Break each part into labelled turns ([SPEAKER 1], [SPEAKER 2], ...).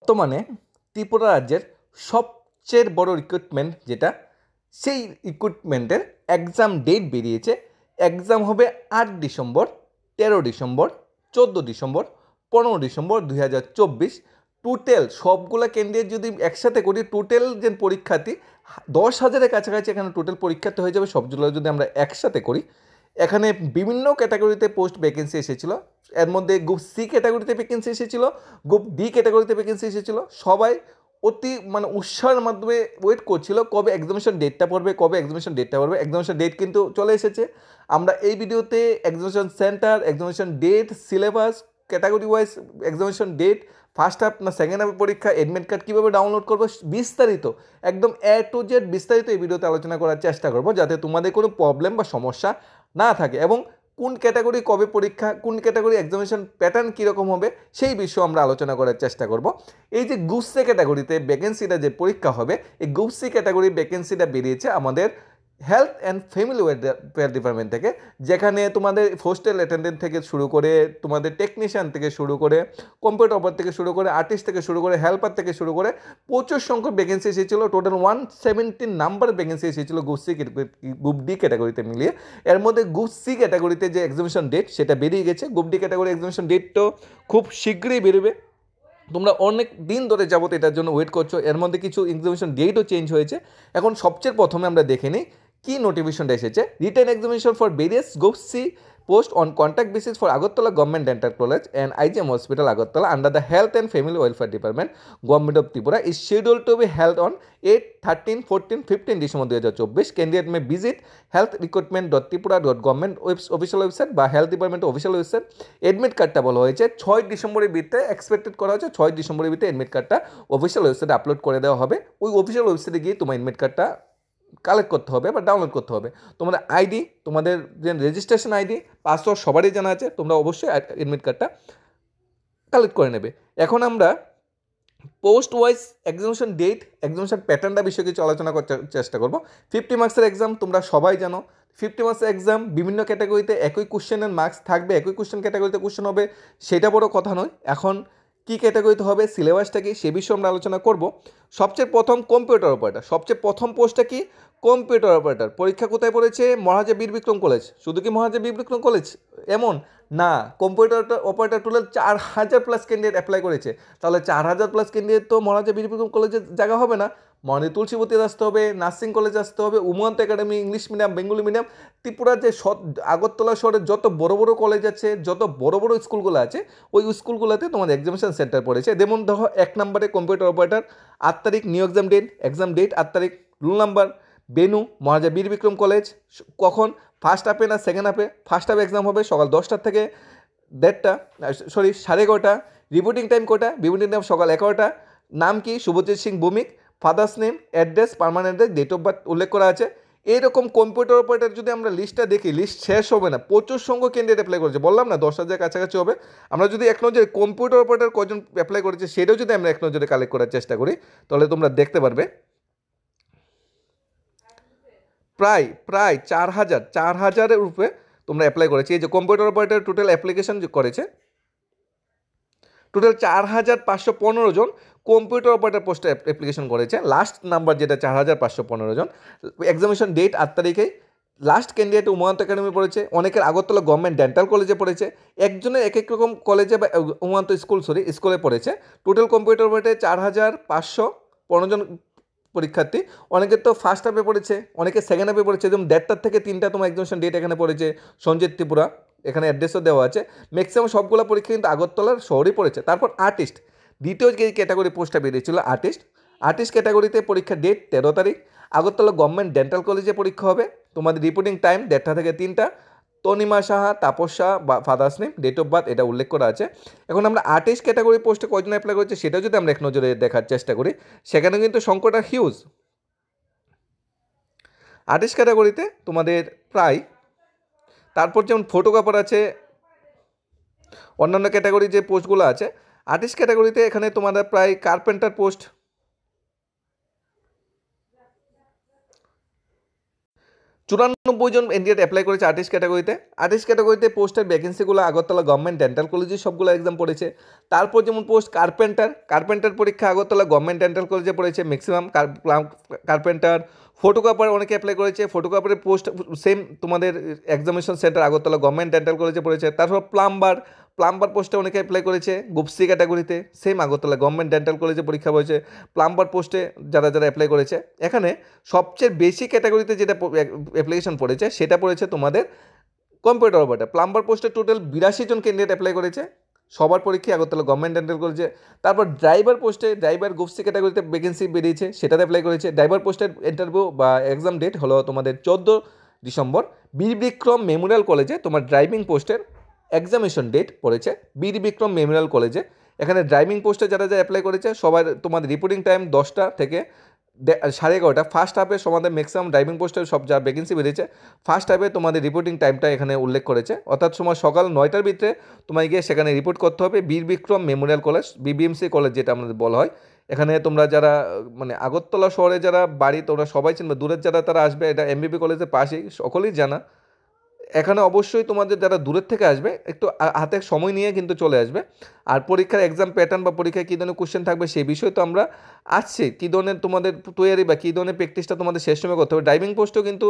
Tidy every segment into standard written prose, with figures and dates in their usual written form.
[SPEAKER 1] বর্তমানে ত্রিপুরা রাজ্যের সবচেয়ে বড় রিক্রুটমেন্ট যেটা, সেই রিক্রুটমেন্টের এক্সাম ডেট বেরিয়েছে। এক্সাম হবে 8 December, 13 December, 14 December, 15 December 2024। Total সবগুলা ক্যান্ডিডেট যদি একসাথে করি, টোটাল যে পরীক্ষার্থী 10,000-এর কাছাকাছি এখানে টোটাল পরীক্ষার্থী হয়ে যাবে। সবগুলো যদি আমরা একসাথে করি, এখানে বিভিন্ন ক্যাটাগরিতে পোস্ট ভ্যাকেন্সি এসেছিলো। এর মধ্যে গ্রুপ সি ক্যাটাগরিতে ভ্যাকেন্সি এসেছিলো, গ্রুপ ডি ক্যাটাগরিতে ভ্যাকেন্সি এসেছিলো। সবাই অতি উৎসাহের মাধ্যমে ওয়েট করছিল কবে এক্সামিনেশন ডেটটা পড়বে, কবে এক্সামিনেশন ডেটটা পড়বে। এক্সামিনেশন ডেট কিন্তু চলে এসেছে। আমরা এই ভিডিওতে examination centre, examination date, syllabus, category wise examination date, first half না সেকেন্ড হাফের পরীক্ষা, অ্যাডমিট কার্ড কীভাবে ডাউনলোড করবো, বিস্তারিত একদম এ টু জেড বিস্তারিত এই ভিডিওতে আলোচনা করার চেষ্টা করবো, যাতে তোমাদের কোনো প্রবলেম বা সমস্যা না থাকে। এবং কোন ক্যাটাগরি কবে পরীক্ষা, কোন ক্যাটাগরি এক্সামিনেশন প্যাটার্ন কীরকম হবে, সেই বিষয়ে আমরা আলোচনা করার চেষ্টা করব। এই যে গ্রুপ সি ক্যাটাগরিতে ভ্যাকেন্সিটা যে পরীক্ষা হবে, এই গ্রুপ সি ক্যাটাগরি ভ্যাকেন্সিটা বেরিয়েছে আমাদের health and family welfare department থেকে, যেখানে তোমাদের হোস্টেল অ্যাটেন্ডেন্ট থেকে শুরু করে, তোমাদের টেকনিশিয়ান থেকে শুরু করে, কম্পিউটার অপারেটর থেকে শুরু করে, আর্টিস্ট থেকে শুরু করে, হেল্পার থেকে শুরু করে প্রচুর সংখ্যক ভ্যাকেন্সি এসেছিলো। টোটাল 117 নাম্বার ভ্যাকেন্সি এসেছিলো গ্রুপ সি গ্রুপ ডি ক্যাটাগরিতে মিলিয়ে। এর মধ্যে গ্রুপ সি ক্যাটাগরিতে যে এক্সামিনেশন ডেট সেটা বেরিয়ে গেছে। গ্রুপ ডি ক্যাটাগরি এক্সামিনেশন ডেটটাও খুব শীঘ্রই বেরোবে। তোমরা অনেক দিন ধরে যাবত এটার জন্য ওয়েট করছো। এর মধ্যে কিছু এক্সামিনেশন ডেটও চেঞ্জ হয়েছে। এখন সবচেয়ে প্রথমে আমরা দেখে নিই কি নোটিফিকেশনটা এসেছে। Written examination for various group C post on contact basis for Agartala government dental college and IGM hospital Agartala under the health and family welfare department government of Tripura is schedule to be held on 8, 13, 14, 15 December 2024। Candidate may visit healthrecruitment.tripura.government official website বা health department official website. Admit কার্ডটা বলা হয়েছে 6 ডিসেম্বরের ভিতরে expected করা হয়েছে। 6 ডিসেম্বরের ভিতরে এডমিট কার্ডটা অফিসিয়াল ওয়েবসাইটে আপলোড করে দেওয়া হবে। ওই অফিসিয়াল ওয়েবসাইটে গিয়ে তোমার এডমিট কার্ডটা কালেক্ট করতে হবে বা ডাউনলোড করতে হবে। তোমাদের আইডি, তোমাদের যে রেজিস্ট্রেশন আইডি, পাসওয়ার্ড সবারই জানা আছে, তোমরা অবশ্যই এডমিট কার্ডটা কালেক্ট করে নেবে। এখন আমরা post wise examination date, examination প্যাটার্নটা বিষয়ে কিছু আলোচনা করার চেষ্টা করবো। 50 মার্কসের এক্সাম তোমরা সবাই জানো। 50 মার্কসের এক্সাম বিভিন্ন ক্যাটাগরিতে একই কোশ্চেনের মার্কস থাকবে, একই কোশ্চেন ক্যাটাগরিতে কোশ্চেন হবে, সেটা বড় কথা নয়। এখন কী ক্যাটাগরিতে হবে, সিলেবাসটা কি, সে বিষয়ে আমরা আলোচনা করব। সবচেয়ে প্রথম কম্পিউটার অপারেটর, সবচেয়ে প্রথম পোস্টটা কি, কম্পিউটার অপারেটর। পরীক্ষা কোথায় পড়েছে, মহারাজা বীর বিক্রম কলেজ। শুধু কি মহারাজা বীর বিক্রম কলেজ এমন না, computer operator total 4,000+ candidate apply করেছে। তাহলে 4,000+ ক্যান্ডিডেট তো মহারাজা বীর বিক্রম কলেজে জায়গা হবে না। মানে তুলসীবতীতে আসতে হবে, নার্সিং কলেজে আসতে হবে, উমান্ত academy, English medium, Bengali medium. ত্রিপুরার যে আগরতলা শহরের যত বড় বড় কলেজ আছে, যত বড় বড় স্কুলগুলো আছে, ওই স্কুলগুলোতে তোমাদের এক্সামিনেশন সেন্টার পড়েছে। যেমন ধরো 1 নম্বরে কম্পিউটার অপারেটর, 8 তারিখ নিউ এক্সাম ডেট 8 তারিখ। রোল নাম্বার বেনু, মহারাজা বীর বিক্রম কলেজ। কখন, ফার্স্ট হাফে না সেকেন্ড হাফে? ফার্স্ট হাফে এক্সাম হবে সকাল 10টা থেকে 11:30। রিপোর্টিং টাইম কটা? রিপোর্টিং টাইম সকাল 11টা। নাম কি, Subhajit Singh Bhowmik. Father's name, address, permanent address, date of birth উল্লেখ করা আছে। এইরকম কম্পিউটার অপারেটর যদি আমরা লিস্টটা দেখি, লিস্ট শেষ হবে না, প্রচুর সংখ্যক ক্যান্ডিডেট অ্যাপ্লাই করেছে। বললাম না 10,000 কাছাকাছি হবে। আমরা যদি এক নজরে কম্পিউটার অপারেটর কজন অ্যাপ্লাই করেছে সেটাও যদি আমরা এক নজরে কালেক্ট করার চেষ্টা করি, তাহলে তোমরা দেখতে পারবে প্রায় 4,000-4,000-এর উপরে তোমরা অ্যাপ্লাই করেছে। এই যে কম্পিউটার অপারেটর টোটাল অ্যাপ্লিকেশন করেছে, টোটাল 4,515 জন কম্পিউটার অপারেটর পোস্টে অ্যাপ্লিকেশন করেছে। লাস্ট নাম্বার যেটা 4,515 জন। এক্সামিনেশন ডেট 8 তারিখে। লাস্ট ক্যান্ডিডেট উমান্ত একাডেমি পড়েছে, অনেকের আগরতলা গভর্নমেন্ট ডেন্টাল কলেজে পড়েছে, একজনের এক এক রকম কলেজে বা উমান্ত স্কুলে পড়েছে। টোটাল কম্পিউটার অপারেটর 4,515 জন পরীক্ষার্থী। অনেকের তো ফার্স্ট হাফে পড়েছে, অনেকে সেকেন্ড হাফে পড়েছে। যেমন 1:30 থেকে 3টা তোমার এক্সামিনেশন ডেট এখানে পড়েছে, সঞ্জিত ত্রিপুরা, এখানে অ্যাড্রেসও দেওয়া আছে। ম্যাক্সিমাম সবগুলো পরীক্ষা কিন্তু আগরতলার শহরেই পড়েছে। তারপর আর্টিস্ট, দ্বিতীয় যে ক্যাটাগরি পোস্টটা বেরিয়েছিল আর্টিস্ট ক্যাটাগরিতে পরীক্ষা ডেট 13 তারিখ। আগরতলা গভর্নমেন্ট ডেন্টাল কলেজে পরীক্ষা হবে। তোমাদের রিপোর্টিং টাইম 1:30 থেকে 3টা। তনিমা সাহা, তাপস শাহ বা father's name, date of birth এটা উল্লেখ করা আছে। এখন আমরা আর্টিস্ট ক্যাটাগরি পোস্টে কয়জন অ্যাপ্লাই করেছে সেটা যদি আমরা এক নজরে দেখার চেষ্টা করি, সেখানে কিন্তু সংখ্যাটা হিউজ। আর্টিস্ট ক্যাটাগরিতে তোমাদের প্রায়, তারপর যেমন ফটোগ্রাফার আছে, অন্যান্য ক্যাটাগরি যে পোস্টগুলো আছে, আর্টিস্ট ক্যাটাগরিতে এখানে তোমাদের প্রায় কার্পেন্টার চুরানব্বই জন ক্যান্ডিডেট অ্যাপ্লাই করেছে আর্টিস্ট ক্যাটাগরিতে। আর্টিস্ট ক্যাটাগরিতে পোস্টের ভ্যাকেন্সিগুলো আগরতলা গভর্নমেন্ট ডেন্টাল কলেজে সবগুলো এক্সাম পড়েছে। তারপর যেমন পোস্ট কার্পেন্টার পরীক্ষা আগরতলা গভর্নমেন্ট ডেন্টাল কলেজে পড়েছে ম্যাক্সিমাম। কার্পেন্টার, ফটোগ্রাফার অনেকে অ্যাপ্লাই করেছে, ফটোগ্রাফারের পোস্ট সেম তোমাদের examination centre Agartala government dental কলেজে পড়েছে। তারপর প্লাম্বার পোস্টে অনেকে অ্যাপ্লাই করেছে গ্রুপ সি ক্যাটাগরিতে, সেম আগরতলা গভর্নমেন্ট ডেন্টাল কলেজে পরীক্ষা হয়েছে প্লাম্বার পোস্টে যারা অ্যাপ্লাই করেছে। এখানে সবচেয়ে বেশি ক্যাটাগরিতে যেটা অ্যাপ্লিকেশন পড়েছে সেটা পড়েছে তোমাদের কম্পিউটার অপারেটর। প্লাম্বার পোস্টে টোটাল 82 জন ক্যান্ডিডেট অ্যাপ্লাই করেছে, সবার পরীক্ষা আগরতলা গভর্নমেন্ট ডেন্টাল কলেজে। তারপর ড্রাইভার পোস্টে গ্রুপ সি ক্যাটাগরিতে ভ্যাকেন্সি বেরিয়েছে, সেটাতে অ্যাপ্লাই করেছে। ড্রাইভার পোস্টের ইন্টারভিউ বা এক্সাম ডেট হলো তোমাদের 14 ডিসেম্বর। বীর বিক্রম মেমোরিয়াল কলেজে তোমার ড্রাইভিং পোস্টের এক্সামিনেশন ডেট পড়েছে বীর বিক্রম মেমোরিয়াল কলেজে। এখানে ড্রাইভিং পোস্টে যারা অ্যাপ্লাই করেছে সবার তোমাদের রিপোর্টিং টাইম 10টা থেকে 11:30। ফার্স্ট হাফে তোমাদের ম্যাক্সিমাম ড্রাইভিং পোস্টের সব যা ভ্যাকেন্সি বেরিয়েছে ফার্স্ট হাফে তোমাদের রিপোর্টিং টাইমটা এখানে উল্লেখ করেছে, অর্থাৎ সময় সকাল 9টার ভিতরে তোমায় গিয়ে সেখানে রিপোর্ট করতে হবে। Bir Bikram memorial college, BBMC college যেটা আমাদের বলা হয়। এখানে তোমরা যারা মানে আগরতলা শহরে যারা বাড়ি তোমরা সবাই চিনবে, দূরের যারা তারা আসবে, এটা এমবিবি কলেজের পাশেই, সকলেই জানা। এখানে অবশ্যই তোমাদের যারা দূরের থেকে আসবে একটু হাতে সময় নিয়ে কিন্তু চলে আসবে। আর পরীক্ষার এক্সাম প্যাটার্ন বা পরীক্ষায় কী ধরনের কোশ্চেন থাকবে সেই বিষয়ে তো আমরা আসছি, কী ধরনের তোমাদের তৈরি বা কী ধরনের প্র্যাকটিসটা তোমাদের শেষ সময় করতে হবে। ড্রাইভিং পোস্টও কিন্তু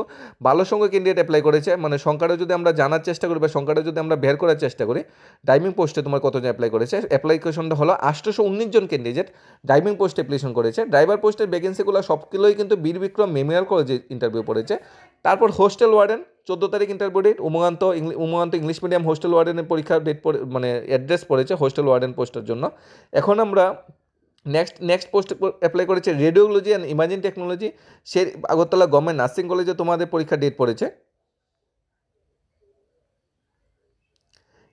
[SPEAKER 1] ভালো সংখ্যক ক্যান্ডিডেট অ্যাপ্লাই করেছে, মানে সংখ্যাটা যদি আমরা জানার চেষ্টা করি বা সংখ্যাটা যদি আমরা বের করার চেষ্টা করি ড্রাইভিং পোস্টে তোমার কতজন অ্যাপ্লাই করেছে। অ্যাপ্লিকেশনটা হলো 819 জন ক্যান্ডিডেট ড্রাইভিং পোস্টে অ্যাপ্লিকেশন করেছে। ড্রাইভার পোস্টের ভ্যাকেন্সিগুলো সবগুলোই কিন্তু বীর বিক্রম মেমোরিয়াল কলেজে ইন্টারভিউ পড়েছে। তারপর হোস্টেল ওয়ার্ডেন 14 তারিখ interview date. Umakanta English medium hostel ওয়ার্ডেনের পরীক্ষার ডেট মানে অ্যাড্রেস পড়েছে হোস্টেল ওয়ার্ডেন পোস্টের জন্য। এখন আমরা নেক্সট পোস্ট অ্যাপ্লাই করেছে radiology and imaging technology, say Agartala government nursing কলেজে তোমাদের পরীক্ষার ডেট পড়েছে।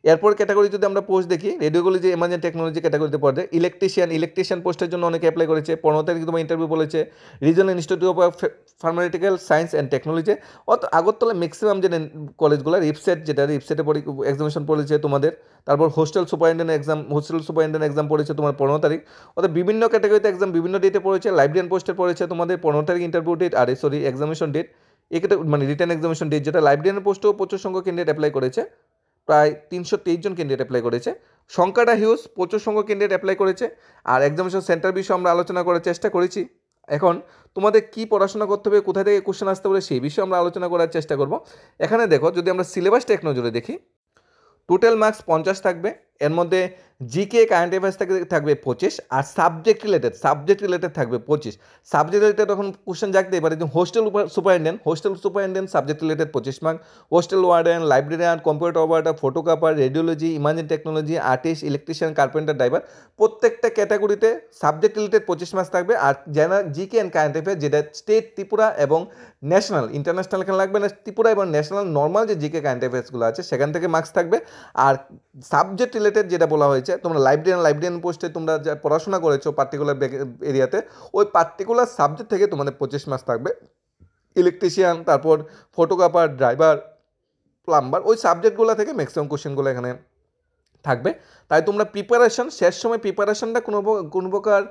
[SPEAKER 1] এরপর ক্যাটাগরি যদি আমরা পোস্ট দেখি রেডিওলজি ইমাজিং টেকনোলজি ক্যাটাগরিতে পড়ে ইলেকট্রিশিয়ান পোস্টের জন্য অনেকে অ্যাপ্লাই করেছে। 15 তারিখ তোমার ইন্টারভিউ বলেছে। Regional institute of pharmaceutical science and technology, Agartala maximum যে কলেজগুলো রিপসেটে এক্সামিনেশন পড়েছে তোমাদের। তারপর হোস্টেল সুপারিনটেন্ডেন্ট এক্সাম পড়েছে তোমার 15 তারিখ। অর্থাৎ বিভিন্ন ক্যাটাগরিতে এক্সাম বিভিন্ন ডেটে পড়েছে। লাইব্রেরিয়ান পোস্টে পড়েছে তোমাদের 15 তারিখ ইন্টারভিউ ডেট আর এক্সামিনেশন ডেট, এক্ষেত্রে মানে রিটার্ন এক্সামিনেশন ডেট যেটা। লাইব্রেরিয়ান পোস্টেও প্রচুর সংখ্যক ক্যান্ডিডেট অ্যাপ্লাই করেছে, প্রায় 323 জন ক্যান্ডিডেট অ্যাপ্লাই করেছে। সংখ্যাটা হিউজ, প্রচুর সংখ্যক ক্যান্ডিডেট অ্যাপ্লাই করেছে। আর এক্সামিনেশন সেন্টার বিষয়ে আমরা আলোচনা করার চেষ্টা করেছি। এখন তোমাদের কি পড়াশোনা করতে হবে, কোথা থেকে কোশ্চেন আসতে পারে সেই বিষয়ে আমরা আলোচনা করার চেষ্টা করব। এখানে দেখো যদি আমরা সিলেবাসটা এক নজরে দেখি, টোটাল মার্কস 50 থাকবে। এর মধ্যে জিকে কারেন্ট অ্যাফেয়ার্স থাকবে 25, আর সাবজেক্ট রিলেটেড থাকবে 25। সাবজেক্ট রিলেটেড তখন কোশ্চেন জাগতেই পারে যে hostel superintendent subject related 25 mark, hostel warden, librarian, computer operator, photographer, radiology, imaging technology, artist, electrician, carpenter, driver, প্রত্যেকটা ক্যাটাগরিতে সাবজেক্ট রিলেটেড 25 মার্কস থাকবে। আর general GK and current affairs যেটা স্টেট, ত্রিপুরা এবং ন্যাশনাল, ইন্টারন্যাশনাল এখানে লাগবে না, ত্রিপুরা এবং ন্যাশনাল নর্মাল যে জিকে কারেন্ট অ্যাফেয়ার্সগুলো আছে সেখান থেকে মার্কস থাকবে। আর সাবজেক্ট রিলেটেড যেটা বলা হয়েছে তোমরা লাইব্রেরিয়ান পোস্টে তোমরা যা পড়াশোনা করেছো পার্টিকুলার এরিয়াতে ওই পার্টিকুলার সাবজেক্ট থেকে তোমাদের 25 মার্কস থাকবে। ইলেকট্রিশিয়ান, তারপর ফটোগ্রাফার, ড্রাইভার, প্লাম্বার, ওই সাবজেক্টগুলো থেকে ম্যাক্সিমাম কোশ্চেনগুলো এখানে থাকবে। তাই তোমরা শেষ সময় প্রিপারেশনটা কোনো প্রকার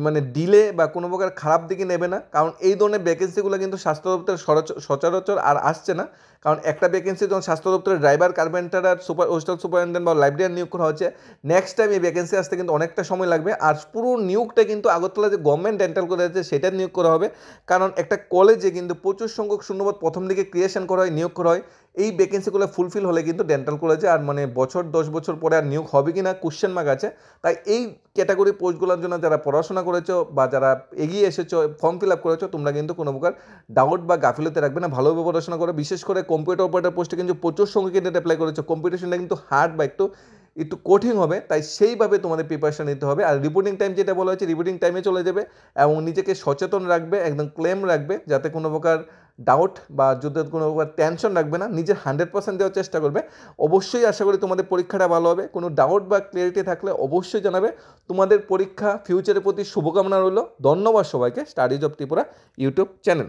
[SPEAKER 1] মানে ডিলে বা কোনো প্রকার খারাপ দিকে নেবে না, কারণ এই ধরনের ভ্যাকেন্সিগুলো কিন্তু স্বাস্থ্য দপ্তরের সচরাচর আর আসছে না। কারণ একটা ভ্যাকেন্সি যখন স্বাস্থ্য দপ্তরের ড্রাইভার, কার্পেন্টার আর হোস্টেল সুপারিনটেন্ডেন্ট বা লাইব্রেরিয়ান নিয়োগ করা হচ্ছে, নেক্সট টাইম এই ভ্যাকেন্সি আসতে কিন্তু অনেকটা সময় লাগবে। আর পুরো নিয়োগটা কিন্তু আগরতলা যে গভর্নমেন্ট ডেন্টাল কলেজ আছে সেটা নিয়োগ করা হবে, কারণ একটা কলেজে কিন্তু প্রচুর সংখ্যক শূন্যপদ প্রথম দিকে ক্রিয়েশন করা হয়, নিয়োগ করা হয়। এই ভ্যাকেন্সিগুলো ফুলফিল হলে কিন্তু ডেন্টাল কলেজে আর মানে 10 বছর পরে আর নিয়োগ হবে কি না কোশ্চেন মার্ক আছে। তাই এই ক্যাটাগরি পোস্টগুলোর জন্য যারা পড়াশোনা করেছো বা যারা এগিয়ে এসেছো, ফর্ম ফিল আপ করেছো, তোমরা কিন্তু কোনো প্রকার ডাউট বা গাফিলতি রাখবে না, ভালোভাবে পড়াশোনা করে। বিশেষ করে কম্পিউটার অপারেটর পোস্টে কিন্তু প্রচুর সংখ্যক ক্যান্ডিডেট অ্যাপ্লাই করেছো, কম্পিটিশনটা কিন্তু হার্ড বা একটু কঠিন হবে, তাই সেইভাবে তোমাদের প্রিপারেশন নিতে হবে। আর রিপোর্টিং টাইম যেটা বলা হয়েছে রিপোর্টিং টাইমে চলে যাবে এবং নিজেকে সচেতন রাখবে, একদম ক্লেম রাখবে, যাতে কোনো প্রকার ডাউট বা যদি কোনো প্রকার টেনশন রাখবে না, নিজের 100% দেওয়ার চেষ্টা করবে। অবশ্যই আশা করি তোমাদের পরীক্ষাটা ভালো হবে। কোনো ডাউট বা ক্লিয়ারিটি থাকলে অবশ্যই জানাবে। তোমাদের পরীক্ষা ফিউচারের প্রতি শুভকামনা রইল। ধন্যবাদ সবাইকে। Studies of Tripura YouTube channel.